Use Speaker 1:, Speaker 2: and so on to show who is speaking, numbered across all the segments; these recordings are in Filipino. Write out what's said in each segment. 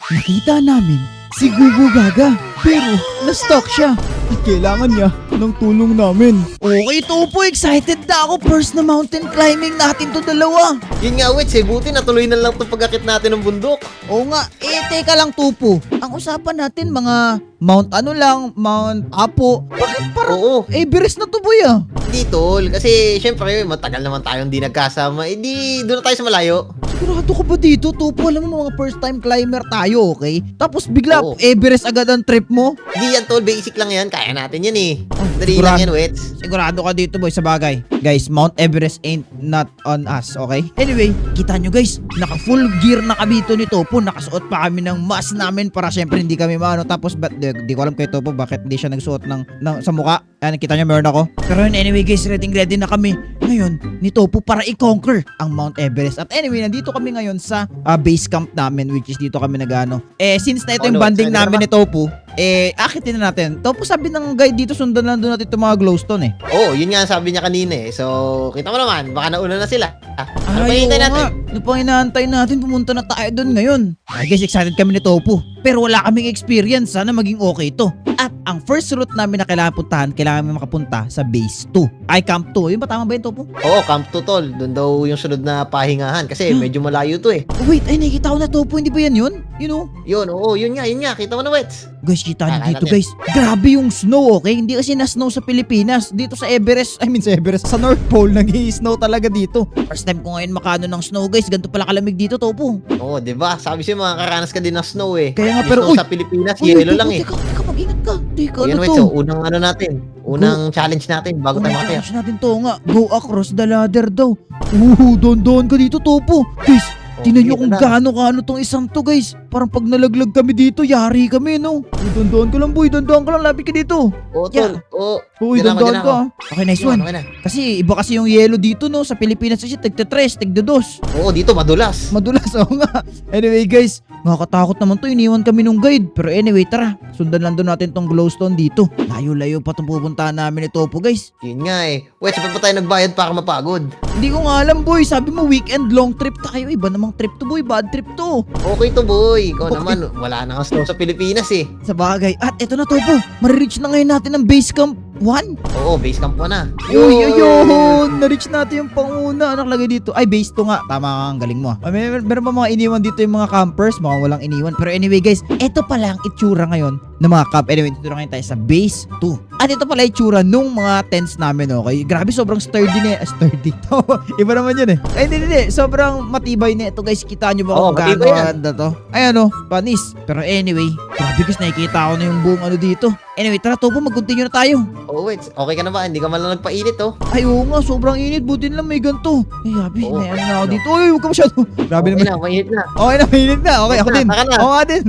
Speaker 1: nakita namin si Gugu Gaga. Pero na-stuck siya at kailangan niya ng tulong namin. Okay, Topo, excited na ako. First na mountain climbing natin to dalawa.
Speaker 2: Yun nga, Wets, buti natuloy na lang itong pag-akit natin ng bundok.
Speaker 1: Oo nga, teka lang, Topo. Ang usapan natin mga Mount Mount Apo. Bakit parang
Speaker 2: Oo.
Speaker 1: Everest na to, boy, ah?
Speaker 2: Hindi, tol. Kasi, syempre, matagal naman tayong di nagkasama. Di, doon na tayo sa malayo.
Speaker 1: Sigurado ka ba dito, Topo? Alam mo, mga first time climber tayo, okay? Tapos bigla,
Speaker 2: Oo.
Speaker 1: Everest agad ang trip mo?
Speaker 2: Di yan, tol. Basic lang yan. Kaya natin yan eh. Dali
Speaker 1: sigurado.
Speaker 2: lang yan, Wets.
Speaker 1: Sigurado ka dito, boy, sa bagay. Guys, Mount Everest ain't not on us, okay? Anyway, kita nyo, guys, naka full gear na kami ito ni Topo. Nakasuot pa kami ng mask namin para syempre hindi kami maano. Tapos, di ko alam kay Topo bakit hindi siya nagsuot ng sa mukha. Ayan, kita nyo, meron ako. Pero anyway, guys, ready na kami ngayon ni Topo para i-conquer ang Mount Everest. At anyway, nandito kami ngayon sa base camp namin, which is dito kami nag-ano. Since na ito yung banding namin ni Topo, akitin na natin. Topo, sabi ng guide dito, sundan lang doon natin itong mga glowstone
Speaker 2: Oo, yun nga sabi niya kanina eh. So, kita mo naman, baka nauna na sila. Ano pa hintay natin?
Speaker 1: Ano pa inaantay natin? Pumunta na tayo doon ngayon. Ay guys, excited kami ni Topo. Pero wala kaming experience. Sana maging okay to. At ang first route namin na kailangan puntahan, kailangan makapunta sa base 2. Ay, camp 2. Yun ba, tama ba yun, Topo?
Speaker 2: Oo, Camp 2, tol. Doon daw yung sunod na pahingahan. Kasi medyo malayo to eh.
Speaker 1: Oh, wait, ay nakikita ko na, Topo. Hindi ba yan yun? You know?
Speaker 2: Yun, oo, yun nga. Kita mo na, Wets.
Speaker 1: Guys, kita nyo
Speaker 2: Kaya
Speaker 1: dito,
Speaker 2: natin.
Speaker 1: guys. Grabe yung snow, okay? Hindi kasi na-snow sa Pilipinas. Dito sa Everest, sa North Pole, nag-i-snow talaga dito. First time ko ngayon makano ng snow, guys. Ganito pala kalamig dito, Topo.
Speaker 2: Oo, diba? Sabi siya, makakaranas ka din ng snow eh.
Speaker 1: Kaya nga,
Speaker 2: Yung
Speaker 1: pero,
Speaker 2: snow
Speaker 1: uy!
Speaker 2: sa Pilipinas,
Speaker 1: Uy,
Speaker 2: yellow
Speaker 1: Topo,
Speaker 2: lang eh.
Speaker 1: Teka, mag-ingat ka. Teka,
Speaker 2: Yan,
Speaker 1: ano
Speaker 2: Wets.
Speaker 1: to?
Speaker 2: So, unang ano natin. Unang challenge natin bago tayo makakaya.
Speaker 1: Challenge natin to nga. Go across the ladder daw. Doon ka dito, Topo. Guys, tingnan nyo kung gaano tong isang to, guys. Parang pag nalaglag kami dito, yari kami, no? Dandan ka lang, boy. Dandan ka lang. Lapit ka dito.
Speaker 2: Oo, tol. Oo.
Speaker 1: Uy,
Speaker 2: Diyan
Speaker 1: dandan
Speaker 2: ako.
Speaker 1: ka. Okay, nice one.
Speaker 2: Okay na.
Speaker 1: Kasi iba kasi yung yellow dito, no? Sa Pilipinas kasi tigta-3, tigda-2.
Speaker 2: Oo, dito madulas.
Speaker 1: Madulas, oo nga. Anyway, guys, nakakatakot naman to. Iniwan kami nung guide. Pero anyway, tara. Sundan lang doon natin tong glowstone dito. Layo-layo pa itong pupuntahan namin ni Topo, guys.
Speaker 2: Yun nga eh. Wets, saan pa tayo nagbayad para mapagod?
Speaker 1: Hindi ko nga alam, boy. Sabi mo weekend long trip tayo. Iba namang trip to, boy. Bad trip to.
Speaker 2: Okay to, boy. Ikaw
Speaker 1: Okay.
Speaker 2: naman, wala na kang snow sa Pilipinas eh.
Speaker 1: Sa bagay. At eto na, Topo. Marireach na ngayon natin ang base camp 1.
Speaker 2: Oo, base camp pa na.
Speaker 1: Yun! Na-reach natin yung panguna. Ano nakalagay dito? Ay, base 2 nga. Tama ka, ang galing mo. Meron ba mga iniwan dito yung mga campers? Mukhang walang iniwan. Pero anyway, guys, eto pala ang itsura ngayon ng mga camp. Anyway, dito na ngayon tayo sa base 2. At ito pala itsura nung mga tents namin, okay? Grabe, sobrang sturdy na sturdy to. Iba naman yun eh. Ay, hindi. Sobrang matibay na ito, guys. Kita nyo ba
Speaker 2: Oo,
Speaker 1: kung gaano
Speaker 2: matibay yan.
Speaker 1: ganda to? Ay, ano? Panis. Pero anyway, grabe, guys, nakikita ko na yung buong ano dito. Anyway, tara, Topo, mag-continue na tayo.
Speaker 2: Oo, Wets. Okay ka na ba? Hindi ka man lang nagpainit, oh.
Speaker 1: Ay, oo nga, sobrang init. Buti na lang may ganito. Ay, grabe,
Speaker 2: Oo.
Speaker 1: may ano na ako dito. Uy, huwag ka masyado. Grabe
Speaker 2: Okay
Speaker 1: naman.
Speaker 2: na, mainit na.
Speaker 1: Okay na, mainit na. Okay, ako
Speaker 2: Taka
Speaker 1: din.
Speaker 2: na, taka na.
Speaker 1: Oo nga din.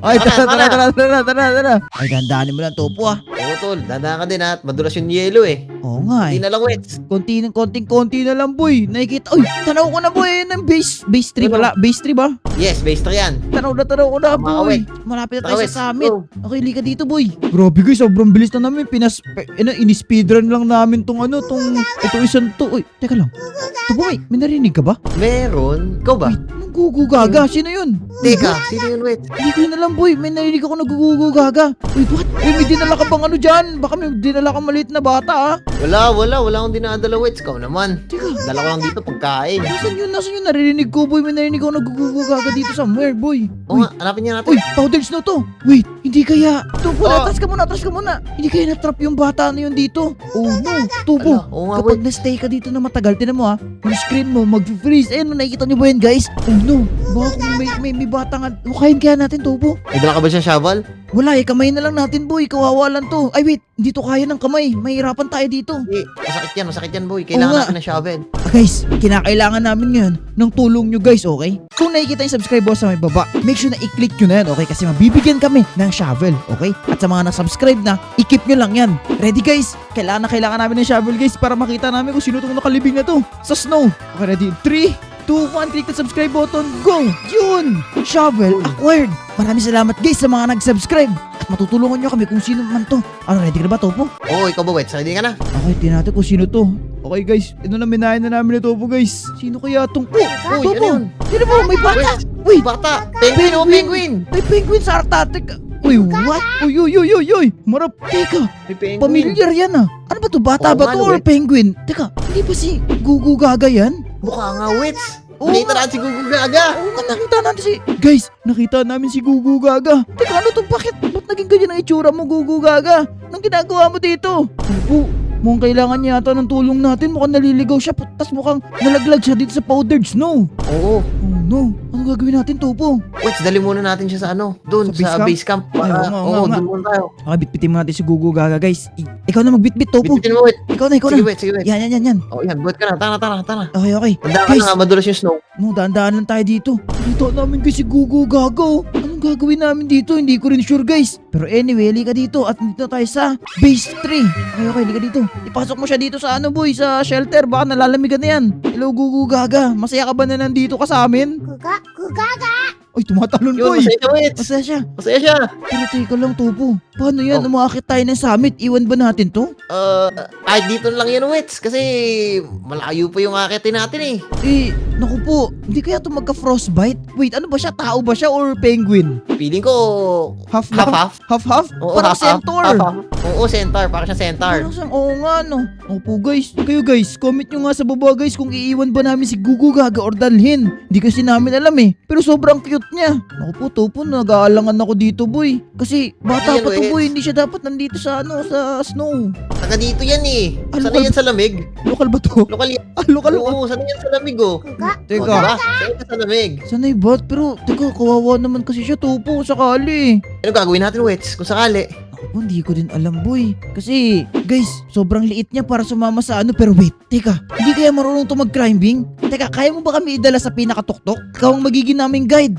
Speaker 1: Ay,
Speaker 2: Tara,
Speaker 1: tara. Ay, dandanin mo lang, Topo, ah.
Speaker 2: Oo, tol. Dadaan ka din, ha? Madulas yung yellow, eh.
Speaker 1: Oo nga,
Speaker 2: Hindi
Speaker 1: eh.
Speaker 2: na lang, Wets.
Speaker 1: Konting-konti na lang, boy. Nakikita. Uy, tanaw ko na, boy. Ng base 3
Speaker 2: Ano?
Speaker 1: pala. Base 3 ba?
Speaker 2: Yes, base 3 yan.
Speaker 1: Tanaw ko na,
Speaker 2: Tama ka,
Speaker 1: boy.
Speaker 2: Wet.
Speaker 1: Malapit na tayo
Speaker 2: Tara,
Speaker 1: sa
Speaker 2: Wet.
Speaker 1: summit.
Speaker 2: Go.
Speaker 1: Okay, lika dito, boy. Grabe, guys. Sobrang bilis na namin. Ini-speedrun lang namin tong itong isang to. Uy, teka lang. Ito, boy. May narinig ka ba?
Speaker 2: Meron. Ikaw ba?
Speaker 1: Nanggugugaga. Sino yun?
Speaker 2: Teka, sino yun, Wets?
Speaker 1: Hindi ko yun alam, boy. May narinig ako naggugugaga. Uy, what? Uy, may dinala ka bang ano dyan? Baka may dinala ka maliit na bata, ah.
Speaker 2: Wala akong dinadala, Wets. Ikaw naman.
Speaker 1: Teka,
Speaker 2: Dala ko lang dito pagkain.
Speaker 1: nasan yun? Narinig ko, boy. May narinig ako naggugugaga dito somewhere, boy.
Speaker 2: Oo nga, hanapin niya natin.
Speaker 1: Uy, powdered snow to. Wait, hindi kaya. Tubo,
Speaker 2: Ah.
Speaker 1: atras ka muna. Hindi kaya na-trap yung bata na yun dito. Oh no, Tubo.
Speaker 2: Ala, oo nga,
Speaker 1: Kapag
Speaker 2: Wet.
Speaker 1: na-stay ka dito na matagal, tinan mo ha, yung screen mo mag-freeze. Ayun, nakikita niyo ba yun, guys? Oh no, baka kung may bata nga. Hukayin kaya natin, Tubo.
Speaker 2: May dala ka ba siya shovel?
Speaker 1: Wala eh, kamay na lang natin, boy. Kawawa lang to. Ay, wait, hindi to kaya ng kamay. Mahirapan tayo dito.
Speaker 2: Hindi, masakit yan, boy. Kailangan
Speaker 1: Oo nga.
Speaker 2: natin ng shovel.
Speaker 1: Guys, kinakailangan namin ngayon ng tulong nyo, guys, okay? Kung nakikita yung subscribe box sa may baba, make sure na i-click nyo na yan, okay? Kasi mabibigyan kami ng shovel, okay? At sa mga na-subscribe na, i-keep nyo lang yan. Ready, guys? Kailangan namin ng shovel, guys, para makita namin kung sino itong nakalibing na to sa snow. Okay, ready? 3, 2, 1, click the subscribe button, go! Yun! Shovel acquired! Maraming salamat, guys, sa mga nag-subscribe. At matutulungan nyo kami kung sino man to. Ano, ready ka na ba, Topo?
Speaker 2: Oo, ikaw ba, Wets? Ready ka na?
Speaker 1: Okay, tingnan natin kung sino to. Okay, Okay guys, ito na minahin na namin ito po guys. Sino kaya tong...
Speaker 2: Uy,
Speaker 1: Topo!
Speaker 2: ano yun?
Speaker 1: Sino mo? May bata!
Speaker 2: Wait,
Speaker 1: Wait!
Speaker 2: bata! Penguin, oh, penguin!
Speaker 1: May penguin sa Arctic! Uy, what? Uy, uy, uy, uy, uy! Marap, teka!
Speaker 2: May penguin.
Speaker 1: Pamilyar yan ah! Ano ba to? Bata
Speaker 2: Oo
Speaker 1: ba
Speaker 2: nga,
Speaker 1: to
Speaker 2: no,
Speaker 1: or
Speaker 2: wait.
Speaker 1: penguin? Teka, hindi ba si Gugu Gaga yan?
Speaker 2: Mukha nga, Wits.
Speaker 1: Oo
Speaker 2: Nakita
Speaker 1: nga.
Speaker 2: natin si Gugu Gaga.
Speaker 1: Oo nga, nakita natin si... Guys, nakita namin si Gugu Gaga. Teka, ano to? Ba't naging ganyan ang itsura mo, Gugu Gaga? Anong ginagawa mo dito? Opo, mukhang kailangan niya yata ng tulong natin. Mukhang naliligaw siya. Tapos mukhang nalaglag siya dito sa powdered snow.
Speaker 2: Oo.
Speaker 1: Oh no, anong gagawin natin, Topo?
Speaker 2: Wits, dali muna natin siya sa ano, doon
Speaker 1: Sa
Speaker 2: sa
Speaker 1: base
Speaker 2: base camp.
Speaker 1: Ay, oo nga, oo
Speaker 2: Oo,
Speaker 1: nga.
Speaker 2: doon muna tayo.
Speaker 1: Okay, bitbitin mo natin si Gugu Gaga, guys. Ikaw na magbitbit, Topo.
Speaker 2: Bitbitin mo, Wits.
Speaker 1: Ikaw na, ikaw
Speaker 2: Sige,
Speaker 1: na.
Speaker 2: Wits, sige, Wits.
Speaker 1: Yan.
Speaker 2: Oh, yan, buhat ka na. Tara.
Speaker 1: Okay, okay.
Speaker 2: Tandaan ka
Speaker 1: Guys,
Speaker 2: na, madulas yung snow.
Speaker 1: no, daan-daan lang tayo dito. Dito namin guys si Gugu Gaga. Oh. Anong gagawin namin dito? Hindi ko rin sure, guys. Pero anyway, halika dito at dito tayo sa base 3. Okay, halika dito. Ipasok mo siya dito sa ano, boy, sa shelter. Baka nalalamigan na yan. Hello, Gugu Gaga. Masaya ka ba na nandito ka sa amin? Ay, tumatalon,
Speaker 2: Yun,
Speaker 1: boy.
Speaker 2: masaya siya, Wits.
Speaker 1: Masaya siya.
Speaker 2: Masaya siya.
Speaker 1: Pero teka lang, Topo. Paano yan?
Speaker 2: Oh.
Speaker 1: Umakit tayo ng summit. Iwan ba natin to?
Speaker 2: Ay, dito lang yan, Wits. Kasi malayo pa yung akitin natin eh.
Speaker 1: Eh, naku po. Hindi kaya to magka-frostbite? Wait, ano ba siya? Tao ba siya or penguin?
Speaker 2: Feeling ko,
Speaker 1: Half lang?
Speaker 2: half-half.
Speaker 1: Half-half?
Speaker 2: Oo,
Speaker 1: Parang
Speaker 2: half-half.
Speaker 1: centaur.
Speaker 2: Half-half. Oo, centaur. Parang siya centaur.
Speaker 1: Parang siyang, oo nga no. Opo guys. Kayo guys, comment nyo nga sa baba guys kung iiwan ba namin si Gugu Gaga or dalhin. Hindi kasi namin alam eh. Pero sobrang cute niya. Naku po, Topo, nag-aalangan ako dito boy. Kasi bata
Speaker 2: Hindi,
Speaker 1: pa to
Speaker 2: Wes.
Speaker 1: boy. Hindi siya dapat nandito sa ano, sa snow.
Speaker 2: Taga dito yan eh.
Speaker 1: Ano
Speaker 2: Sanay
Speaker 1: ba-
Speaker 2: yan sa lamig.
Speaker 1: Lokal ba to?
Speaker 2: Lokal yan.
Speaker 1: Ah, lokal.
Speaker 2: Oo, sanay yan sa lamig oh.
Speaker 1: Teka.
Speaker 2: O, diba? Sanay yan sa lamig.
Speaker 1: Sanay ba? Pero, teka, kawawa naman kasi siya, Topo, sakali.
Speaker 2: Ano gagawin natin, Wets? Kung sakali.
Speaker 1: Ako, hindi ko din alam, boy. Kasi, guys, sobrang liit niya para sumama sa ano. Pero wait, teka, hindi kaya marunong to mag-climbing? Teka, kaya mo ba kami idala sa pinakatuktok? Ikaw ang magiging naming guide.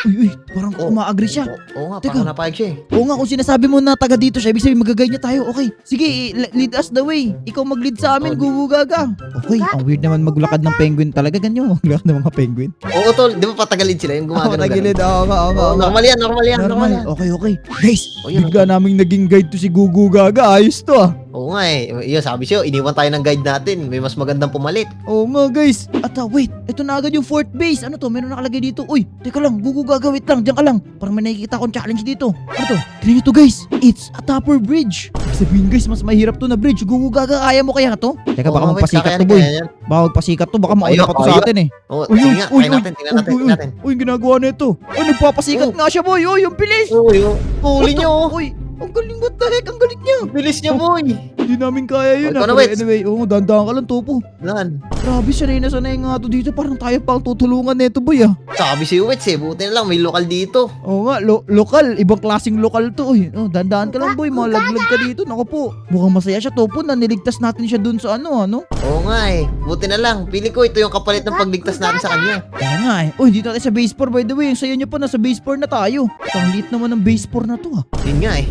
Speaker 1: Uy, parang
Speaker 2: Oh.
Speaker 1: umaagree siya.
Speaker 2: Oo nga,
Speaker 1: Teka.
Speaker 2: parang napayag siya eh.
Speaker 1: Oo nga, kung sinasabi mo na taga dito siya, ibig sabihin magaguide niya tayo. Okay, sige, lead us the way. Ikaw mag-lead sa amin,
Speaker 2: Oh,
Speaker 1: Gugu Gaga. Okay, ang weird naman maglakad ng penguin talaga. Ganyan maglakad ng mga penguin.
Speaker 2: Oo, tol. Di ba patagalid sila yung gumagano?
Speaker 1: tagilid. Oo nga.
Speaker 2: Normal yan, normal yan. Normal yan.
Speaker 1: Okay. Guys,
Speaker 2: Oh, yun,
Speaker 1: bigla naming naging guide to si Gugu Gaga. Ayos to ah.
Speaker 2: Oo nga eh. Yun, sabi siya, iniwan tayo ng guide natin. May mas magandang pumalit.
Speaker 1: Oo nga guys. At wait, ito na agad yung fourth base. Ano to? Meron nakalagay dito. Uy, teka lang, Gugu Gaga, wait lang. Diyan ka lang. Parang may nakikita akong challenge dito. Ano to? Tignan nyo to guys. It's a topper bridge. Ibig sabihin guys, mas mahirap to na bridge. Gugu Gaga, kaya mo kaya to? Teka, baka
Speaker 2: Oo nga, wait,
Speaker 1: magpasikat
Speaker 2: kaya
Speaker 1: to
Speaker 2: yan,
Speaker 1: boy.
Speaker 2: kaya yan.
Speaker 1: Baka magpasikat to. Baka mauna
Speaker 2: Ayaw,
Speaker 1: pa to sa
Speaker 2: ayaw.
Speaker 1: atin eh.
Speaker 2: Oo,
Speaker 1: Uy,
Speaker 2: sige nga, try natin, tingnan natin, tingnan natin.
Speaker 1: Uy, ginagawa na ito. Uy, nagpapasikat
Speaker 2: Oh.
Speaker 1: nga siya boy. Uy, yung bilis.
Speaker 2: Uy, huli niyo oh.
Speaker 1: Uy, ang galing, what the heck? Ang galing niya.
Speaker 2: Bilis niya, boy.
Speaker 1: Hindi namin kaya yun.
Speaker 2: Ikaw na,
Speaker 1: Pero
Speaker 2: Wets.
Speaker 1: anyway, dandahan ka lang, Topo.
Speaker 2: Lan.
Speaker 1: Grabe, sanay na sanay nga to dito. Parang tayo pang tutulungan nito, boy ah.
Speaker 2: Sabi si Wets eh, buti na lang, may lokal dito.
Speaker 1: Oo nga, lokal. Ibang klaseng lokal to. Uy, dandahan ka lang, boy. Malaglag ka dito. Naku po. Mukhang masaya siya, Topo, na niligtas natin siya dun sa ano.
Speaker 2: Oo nga eh, buti na lang. Pili ko ito yung kapalit ng pagligtas natin sa kanya.
Speaker 1: Kaya nga eh. Uy, dito tayo sa base 4, by the way. Yung sayo niyo pa, nasa base 4 na tayo. Ang liit naman ng base 4 na to ah.
Speaker 2: Yun nga eh.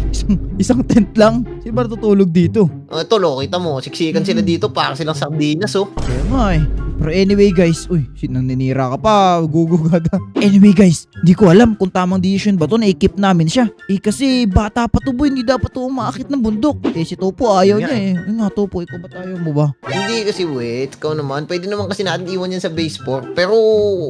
Speaker 1: Isang tent lang. Sino ba tutulog dito?
Speaker 2: Ito, kita mo, siksikan sila dito, parang silang sardinas oh.
Speaker 1: Kaya nga eh. Pero anyway guys, uy, naninira ka pa, Gugu Gaga. Anyway guys, hindi ko alam kung tamang decision ba to na i-keep namin siya. Eh kasi bata pa to boy, hindi dapat to umaakit ng bundok. Eh si Topo ayaw
Speaker 2: Yun
Speaker 1: niya eh. Yun nga Topo, ikaw ba tayo mo ba?
Speaker 2: Hindi kasi wait, ikaw naman, pwede naman kasi natin iwan yan sa base 4. Pero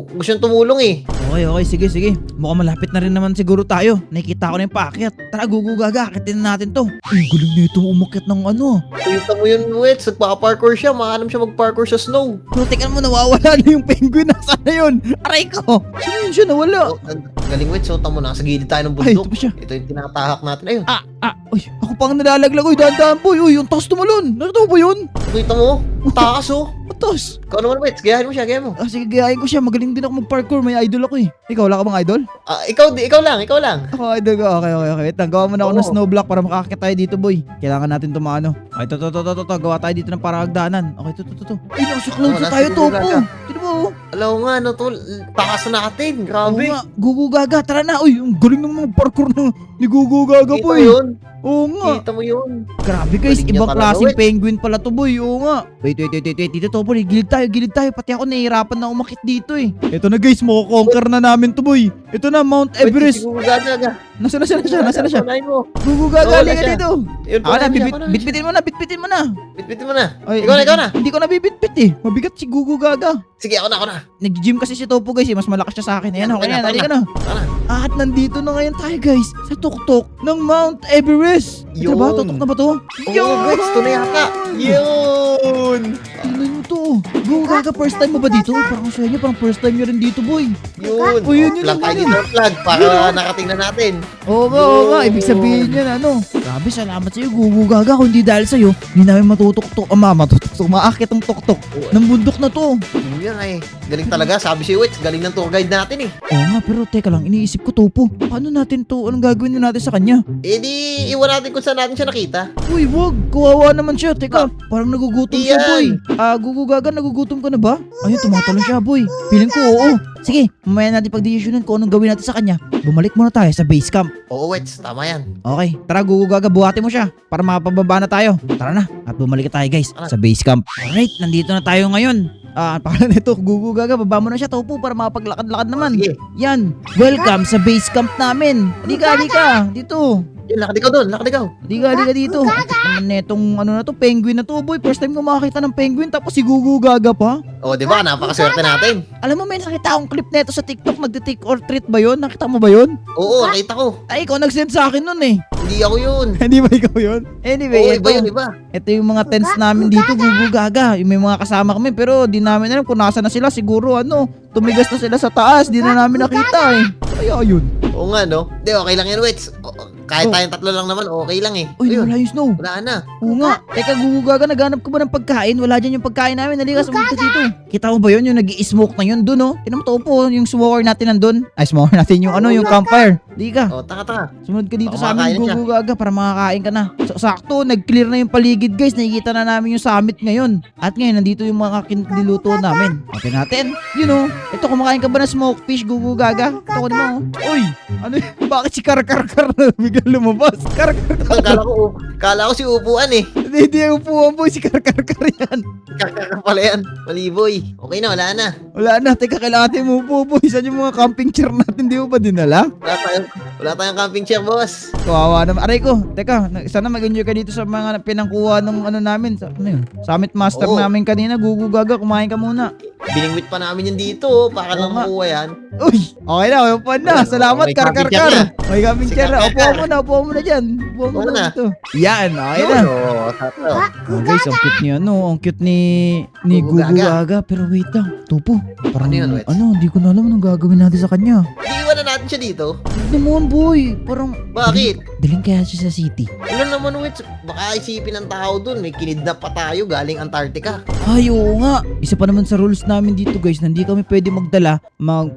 Speaker 2: gusto niyang tumulong eh.
Speaker 1: Okay, sige. Mukhang malapit na rin naman siguro tayo. Nakikita ko na yung paakyat. Tara Gugu Gaga, akitin na natin to. Ay, galing na itong umakyat ng ano.
Speaker 2: Kita mo yun, Wets, nagpa-parkour siya, maalam siya mag-parkour sa snow.
Speaker 1: Pero teka mo, nawawala na yung penguin. Nasaan na yun? Aray ko. Sino yun siya nawala?
Speaker 2: Oh, galing Wets, so tamo nasa gilid tayo ng
Speaker 1: Ay, ito
Speaker 2: bundok.
Speaker 1: pa siya.
Speaker 2: Ito yung tinatahak natin, ayun.
Speaker 1: Uy, ako pang nalalaglag. Uy, dahan-dahan boy. Uy, yung taas tumalon. Narito ba yun?
Speaker 2: Kita mo, takas oh.
Speaker 1: Atas.
Speaker 2: Ikaw naman, Wets, gayahin mo siya, gayahin mo.
Speaker 1: Sige, gayahin ko siya. Magaling din ako mag-parkour. May idol ako eh. Ikaw, wala ka bang idol?
Speaker 2: Ikaw lang.
Speaker 1: Ako, idol ko. Okay. Wait lang, gawa muna ako ng
Speaker 2: Oo.
Speaker 1: snow block para makakakit tayo dito, boy. Kailangan natin tumano. Okay, to. Gawa tayo dito ng parahagdanan. Okay, to. Ay, nasa clouds na
Speaker 2: nasa
Speaker 1: tayo,
Speaker 2: Gugu
Speaker 1: Topo.
Speaker 2: Gaga.
Speaker 1: Sino ba, oh?
Speaker 2: Alam mo nga, tol, takas na natin,
Speaker 1: Oo
Speaker 2: grabe.
Speaker 1: nga, Gugu Gaga. Tara na. Uy, ang galing ng mga parkour ni Gugu Gaga,
Speaker 2: Kita mo
Speaker 1: boy.
Speaker 2: yun,
Speaker 1: Oo nga.
Speaker 2: kita mo yun.
Speaker 1: Grabe guys,
Speaker 2: Galing niya
Speaker 1: ibang
Speaker 2: talaga,
Speaker 1: klaseng
Speaker 2: wait.
Speaker 1: penguin pala to boy. Oo nga. Wait. Dito Topo, gilid tayo. Pati ako nahihirapan na umakit dito eh. Ito na guys, mako-conquer na namin to boy. Ito na, Mount Everest.
Speaker 2: Gaga.
Speaker 1: Nasaan na siya?
Speaker 2: Unahin mo.
Speaker 1: Gugugaga, halika
Speaker 2: Wala siya.
Speaker 1: dito.
Speaker 2: Yun,
Speaker 1: Ako na,
Speaker 2: unahin siya.
Speaker 1: bitbitin mo na.
Speaker 2: Bitbitin mo na.
Speaker 1: Ay,
Speaker 2: Ikaw na.
Speaker 1: Hindi ko na bibitbit eh. Mabigat si Gugugaga.
Speaker 2: Sige, ako na.
Speaker 1: Nag-gym kasi si Topo guys eh. Mas malakas siya sa akin. Ayan, okay na. Halika na.
Speaker 2: Tara.
Speaker 1: At nandito na ngayon tayo guys sa tuktok ng Mount Everest. Ito ba?
Speaker 2: Yun.
Speaker 1: Tuktok na ba to?
Speaker 2: Oo, Wets, ito na yata. Yun.
Speaker 1: Tingnan nyo to. Gugugaga, first time mo ba dito? Parang sa inyo, parang first time nyo rin dito boy.
Speaker 2: Yun.
Speaker 1: Oh, yun,
Speaker 2: Plug tayo
Speaker 1: yun.
Speaker 2: dito ng plug para nakatingnan natin.
Speaker 1: Oo nga. Ibig sabihin yan, ano? Grabe, salamat sa'yo, Gugugaga. Kung di dahil sa'yo, hindi namin maakit ang tuktok ng bundok na to.
Speaker 2: Yan ay. Galing talaga. Sabi si Wets, galing ng tour guide natin eh.
Speaker 1: Oo nga, pero teka lang, iniisip ko, Topo. Paano natin to? Anong gagawin na natin sa kanya?
Speaker 2: Eh di, iwan natin kung saan natin siya nakita.
Speaker 1: Uy, wag. Kawawa naman siya. Teka, parang nagugutom siya,
Speaker 2: Iyan.
Speaker 1: boy. Gugugaga, nagugutom ka na ba? Ayun, tumatalon siya, boy. Feeling ko, oo. Sige, mamaya natin pag-desisyonan kung anong gawin natin sa kanya. Bumalik muna tayo sa base camp.
Speaker 2: Oo, Wets. Tama yan.
Speaker 1: Okay, tara Gugugaga, buhatin mo siya para mapababa na tayo. Tara na, at bumalik tayo guys sa base camp. Alright, nandito na tayo ngayon. Pangalan nito, Gugugaga, baba mo na siya, Topo, para mapaglakad-lakad naman.
Speaker 2: Sige.
Speaker 1: Yan, welcome sa base camp namin. Halika, dito.
Speaker 2: Yun, lakad ikaw doon.
Speaker 1: Halika dito. Naman netong penguin na to, boy. First time ko makakita ng penguin tapos si Gugugaga pa.
Speaker 2: Oo, di ba? Napakaswerte natin.
Speaker 1: Alam mo, may nakita akong clip neto sa TikTok, nagde-trick or treat ba yun? Nakita mo ba yun?
Speaker 2: Oo, nakita ko.
Speaker 1: Ay, ikaw nag-send sa akin nun eh.
Speaker 2: Hindi ako yun.
Speaker 1: Hindi ba ikaw yun? Anyway,
Speaker 2: Oo, iba yun, iba.
Speaker 1: ito yung mga tents namin dito, Gugugaga. Yung may mga kasama kami, pero di namin alam kung nasa na sila. Siguro, tumigas na sila sa taas. Di na namin nakita eh. Kaya yun.
Speaker 2: Oo nga, no? Di, okay lang yan, Wets. Kahit tayong tatlo lang naman, okay lang eh.
Speaker 1: Uy,
Speaker 2: Ayun,
Speaker 1: wala yung snow.
Speaker 2: wala na.
Speaker 1: Oo nga. Teka, Gugugaga, naghanap ka ba ng pagkain? Wala dyan yung pagkain namin. Halika, sumunod ka dito. Kita mo ba yun? Yung nag-i-smoke na yun dun, oh. Tinan mo, Topo, yung smoker natin nandun. Ay, smoker natin yung yung campfire. Di ka.
Speaker 2: Oh, taka.
Speaker 1: Sumunod ka dito
Speaker 2: Baka
Speaker 1: sa amin,
Speaker 2: makakain na siya.
Speaker 1: Gugugaga, para makakain ka na. So, sakto, nag-clear na yung paligid, guys. Nakikita na namin yung summit ngayon. At ngayon, nandito yung mga niluto namin. Okay natin. Ito, kumakain ka ba ng smoked fish, Gugugaga? Ito ko naman, oh. Uy, ano yun? Bakit si Kar-Kar-Kar na biglang lumabas? Kar-Kar-Kar.
Speaker 2: Kala ko si upuan eh.
Speaker 1: Hindi yung upuan, boy. Si Kar-Kar-Kar yan.
Speaker 2: Kakaka pala yan. Maliboy. Okay na, wala na.
Speaker 1: Wala na. Teka, kailangan natin mo upo, boy. Saan yung mga camping chair natin? Di mo ba dinala?
Speaker 2: Wala tayong camping chair, boss.
Speaker 1: Kawawa naman. Aray ko. Teka, sana mag-enjoy ka dito sa mga pinangkuha ng namin. Summit Master
Speaker 2: Oo.
Speaker 1: namin kanina. Gugugaga, kumain ka muna.
Speaker 2: Biningwit pa namin yan dito. Baka
Speaker 1: Oo
Speaker 2: lang
Speaker 1: nga.
Speaker 2: makuha yan.
Speaker 1: Uy, okay na. Upuan na.
Speaker 2: Wala,
Speaker 1: Salamat,
Speaker 2: may camping chair
Speaker 1: Kar-Kar-Kar.
Speaker 2: na.
Speaker 1: May camping
Speaker 2: Si
Speaker 1: chair na.
Speaker 2: Kar-Kar-Kar.
Speaker 1: Upuan mo na dyan. Upuan mo
Speaker 2: Oo
Speaker 1: na
Speaker 2: na.
Speaker 1: dito. Yan, okay na.
Speaker 2: Oo, sakto.
Speaker 1: Guys, ang cute niya, ang cute ni
Speaker 2: Gugugaga.
Speaker 1: Gugugaga. Pero wait lang, Topo. Parang,
Speaker 2: Ano yun, Wets?
Speaker 1: hindi ko na alam anong gagawin natin sa kanya.
Speaker 2: Iiwan na natin siya dito.
Speaker 1: Hindi naman, boy. Parang,
Speaker 2: Bakit?
Speaker 1: daling kaya siya sa city.
Speaker 2: Alam naman, Wits, baka isipin ng tao dun, may kinidnap pa tayo galing Antarctica.
Speaker 1: Ay, oo nga. Isa pa naman sa rules namin dito, guys, na hindi kami pwede magdala,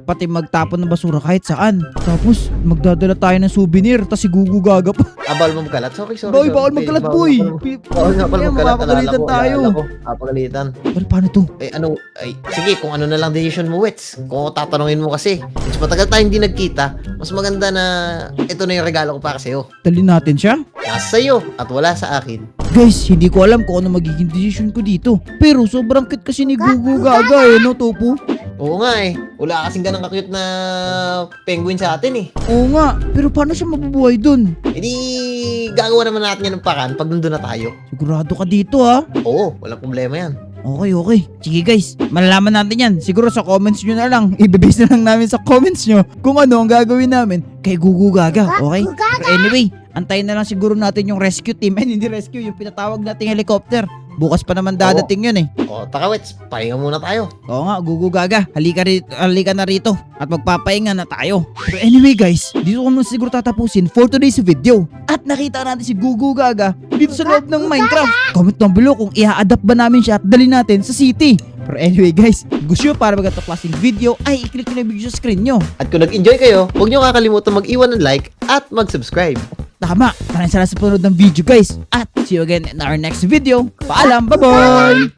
Speaker 1: pati magtapon ng basura kahit saan. Tapos, magdadala tayo ng souvenir, tas si Gugugaga pa.
Speaker 2: Bawal mo magkalat? Sorry.
Speaker 1: Boy, bawal magkalat, boy.
Speaker 2: Bawal nga pala magkalat.
Speaker 1: Mapapagalitan tayo.
Speaker 2: Mapapagalitan.
Speaker 1: Pero paano to?
Speaker 2: Sige, kung ano na lang decision mo, Wets. Kung tatanungin mo kasi, mas matagal tayong hindi nagkita, mas maganda na ito na yung regalo ko para sa'yo.
Speaker 1: Talin natin siya?
Speaker 2: Nasa sa'yo at wala sa akin.
Speaker 1: Guys, hindi ko alam kung ano magiging decision ko dito. Pero sobrang cute kasi ni Gugugaga no, Topo?
Speaker 2: Oo nga eh. Wala kasing ganang kakute na penguin sa atin eh.
Speaker 1: Oo nga, pero paano siya mabubuhay dun?
Speaker 2: E di, gagawa naman natin yan ng paraan pag nandun na tayo.
Speaker 1: Sigurado ka dito, ha?
Speaker 2: Oo, walang problema yan.
Speaker 1: Okay. Sige guys, malalaman natin yan. Siguro sa comments nyo na lang. Ibibase na lang namin sa comments nyo kung ano ang gagawin namin kay Gugugaga, okay? Pero anyway, antayin na lang siguro natin yung rescue team. Hindi rescue, yung pinatawag nating helicopter. Bukas pa naman dadating yun eh.
Speaker 2: O, taka Wets, pahinga muna tayo.
Speaker 1: Oo nga, Gugugaga, halika na rito at magpapahinga na tayo. Pero anyway guys, dito ko muna siguro tatapusin for today's video. At nakita natin si Gugugaga dito sa loob ng Minecraft. Comment down below kung i-adapt ba namin siya at dali natin sa city. Pero anyway guys, gusto nyo para magandang klaseng video ay i-click nyo na yung video sa screen nyo.
Speaker 2: At kung nag-enjoy kayo, huwag nyo kakalimutan mag-iwan ng like at mag-subscribe.
Speaker 1: Tama, maraming salamat sa panonood ng video guys. At see you again in our next video. Paalam, bye-bye!